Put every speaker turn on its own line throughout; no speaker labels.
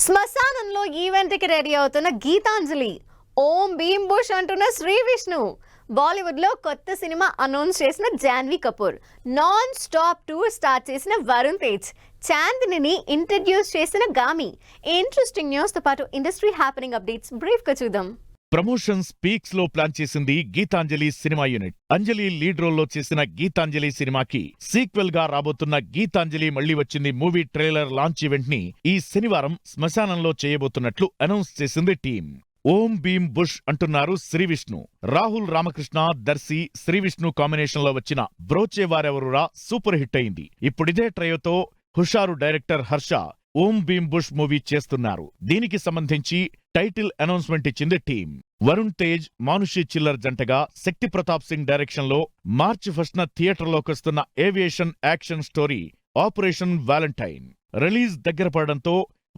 శ్మశానంలో ఈవెంట్కి రెడీ అవుతున్న గీతాంజలి, ఓం భీమ్ బుష్ అంటున్న శ్రీ విష్ణు, బాలీవుడ్లో కొత్త సినిమా అనౌన్స్ చేసిన Janhvi Kapoor, non stop tour start చేసిన వరుణ్ తేజ్, చాందినిని ఇంట్రడ్యూస్ చేసిన గామి. ఇంట్రెస్టింగ్ న్యూస్ తో పాటు ఇండస్ట్రీ హ్యాపెనింగ్ అప్డేట్స్ బ్రీఫ్ గా చూద్దాం.
ప్రమోషన్స్ పీక్స్ లో ప్లాన్ చేసింది గీతాంజలి సినిమా యూనిట్. అంజలి లీడ్ రోల్లో చేసిన గీతాంజలి సినిమాకి సీక్వెల్ గా రాబోతున్న గీతాంజలి మళ్లీ వచ్చింది మూవీ ట్రైలర్ లాంచ్ ఈవెంట్ ని ఈ శనివారం శ్మశానంలో చేయబోతున్నట్లు అనౌన్స్ చేసింది టీం. ఓం భీమ్ బుష్ అంటున్నారు శ్రీ విష్ణు. రాహుల్ రామకృష్ణ, దర్శి, శ్రీ విష్ణు కాంబినేషన్ లో వచ్చిన బ్రోచేవారెవరురా సూపర్ హిట్ అయింది. ఇప్పుడిదే ట్రయోతో హుషారు డైరెక్టర్ హర్ష ఓం భీమ్ బుష్ మూవీ చేస్తున్నారు. దీనికి సంబంధించి టైటిల్ అనౌన్స్మెంట్ ఇచ్చింది టీం. వరుణ్ తేజ్, మానుషి చిల్లర్ జంటగా శక్తి ప్రతాప్ సింగ్ డైరెక్షన్ లో మార్చి 1న థియేటర్లోకొస్తున్న aviation action story Operation Valentine release దగ్గర పడడంతో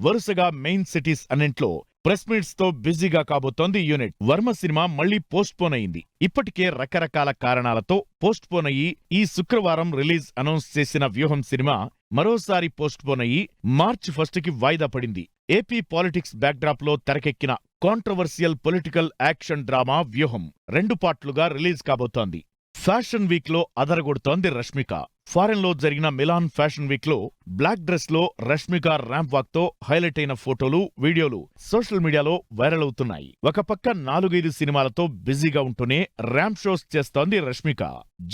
వరుసగా మెయిన్ సిటీస్ అన్నింట్లో ప్రెస్ మీట్స్ తో బిజీగా కాబోతోంది యూనిట్. వర్మ సినిమా మళ్లీ పోస్ట్ పోన్ అయింది. ఇప్పటికే రకరకాల కారణాలతో పోస్ట్ పోన్ అయ్యి ఈ శుక్రవారం రిలీజ్ అనౌన్స్ చేసిన వ్యూహం సినిమా మరోసారి పోస్ట్ పోన్ అయ్యి మార్చి 1కి వాయిదా పడింది. ఏపీ పాలిటిక్స్ బ్యాక్డ్రాప్ లో తెరకెక్కిన కాంట్రవర్సియల్ పొలిటికల్ యాక్షన్ డ్రామా వ్యూహం 2 పార్ట్లుగా రిలీజ్ కాబోతోంది. ఫ్యాషన్ వీక్ లో అదరగొడుతోంది రష్మిక. ఫారెన్ లో జరిగిన మిలాన్ ఫ్యాషన్ వీక్ లో బ్లాక్ డ్రెస్ లో రష్మిక ర్యాంప్ వాక్ తో హైలైట్ అయిన ఫోటోలు, వీడియోలు సోషల్ మీడియాలో వైరల్ అవుతున్నాయి. ఒక పక్క 4-5 సినిమాలతో బిజీగా ఉంటూనే ర్యాంప్ షోస్ చేస్తోంది రష్మిక.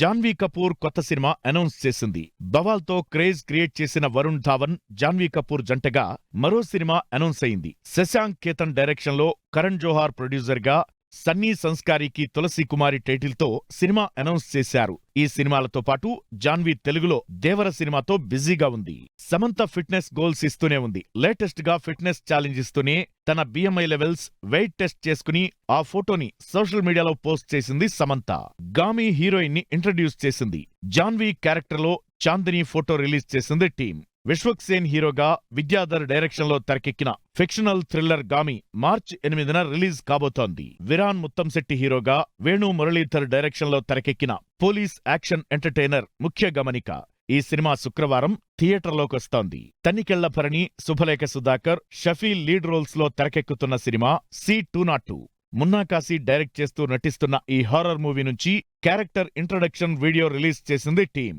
జాన్వీ కపూర్ కొత్త సినిమా అనౌన్స్ చేసింది. బవాల్ తో క్రేజ్ క్రియేట్ చేసిన వరుణ్ ధావన్, జాన్వీ కపూర్ జంటగా మరో సినిమా అనౌన్స్ అయింది. శశాంక్ కేతన్ డైరెక్షన్ లో కరణ్ జోహార్ ప్రొడ్యూసర్ గా సన్నీ సంస్కారికి తులసి కుమారి టైటిల్తో సినిమా అనౌన్స్ చేశారు. ఈ సినిమాలతో పాటు జాన్వీ తెలుగులో దేవర సినిమాతో బిజీగా ఉంది. సమంత ఫిట్నెస్ గోల్స్ ఇస్తూనే ఉంది. లేటెస్ట్ గా ఫిట్నెస్ ఛాలెంజ్ ఇస్తూనే తన BMI లెవెల్స్, వెయిట్ టెస్ట్ చేసుకుని ఆ ఫోటోని సోషల్ మీడియాలో పోస్ట్ చేసింది సమంత. గామి హీరోయిన్ ని ఇంట్రడ్యూస్ చేసింది. జాన్వీ క్యారెక్టర్ లో చాందిని ఫోటో రిలీజ్ చేసింది టీం. విశ్వక్ సేన్ హీరోగా విద్యాధర్ డైరెక్షన్ లో తెరకెక్కిన ఫిక్షనల్ థ్రిల్లర్ గామి మార్చి 8న రిలీజ్ కాబోతోంది. విరాన్ ముత్తంశెట్టి హీరోగా వేణు మురళీధర్ డైరెక్షన్ లో తెరకెక్కిన పోలీస్ యాక్షన్ ఎంటర్టైనర్ ముఖ్య గమనిక. ఈ సినిమా శుక్రవారం థియేటర్లోకొస్తోంది. తనికెళ్ల భరణి, శుభలేఖ సుధాకర్, షఫీ లీడ్ రోల్స్ లో తెరకెక్కుతున్న cinema C-202. Munna Kashi direct చేస్తూ నటిస్తున్న ఈ హారర్ మూవీ నుంచి క్యారెక్టర్ ఇంట్రడక్షన్ వీడియో రిలీజ్ చేసింది టీం.